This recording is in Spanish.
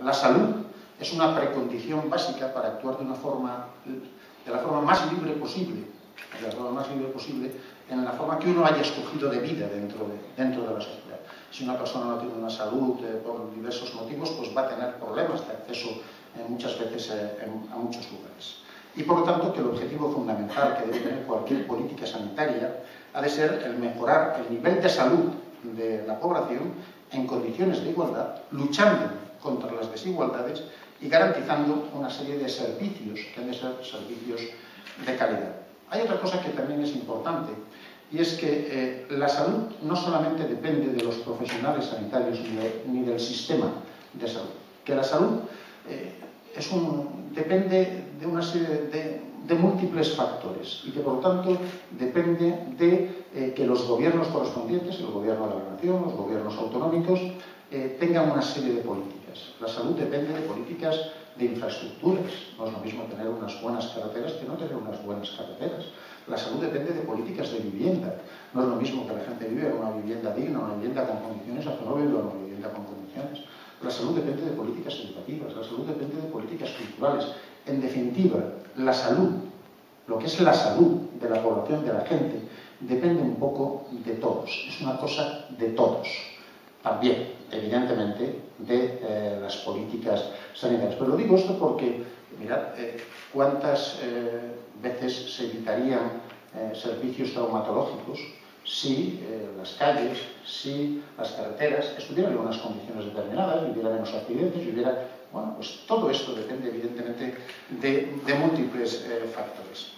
la salud es una precondición básica para actuar de la forma más libre posible, en la forma que uno haya escogido de vida dentro de la sociedad. Si una persona no tiene una salud por diversos motivos, pues va a tener problemas de acceso muchas veces a muchos lugares. Y por lo tanto, que el objetivo fundamental que debe tener cualquier política sanitaria ha de ser el mejorar el nivel de salud de la población en condiciones de igualdad, luchando contra las desigualdades y garantizando una serie de servicios que han de ser servicios de calidad. Hay otra cosa que también es importante, y es que la salud no solamente depende de los profesionales sanitarios ni del sistema de salud, que la salud depende de una serie de múltiples factores y que por lo tanto depende de que los gobiernos correspondientes, el gobierno de la nación, los gobiernos autonómicos, tengan una serie de políticas. La salud depende de políticas de infraestructuras. No es lo mismo tener unas buenas carreteras que no tener unas buenas carreteras. La salud depende de políticas de vivienda. No es lo mismo que la gente viva en una vivienda digna, una vivienda con condiciones, a que no viva en una vivienda con condiciones. La salud depende de políticas educativas, la salud depende de políticas culturales. En definitiva, la salud, lo que es la salud de la población, de la gente, depende un poco de todos. Es una cosa de todos. También, evidentemente, de las políticas sanitarias. Pero lo digo esto porque, mirad, cuántas veces se evitarían servicios traumatológicos si las calles, si las carreteras estuvieran en unas condiciones determinadas, hubiera menos accidentes, hubiera... Bueno, pues todo esto depende, evidentemente, de múltiples factores.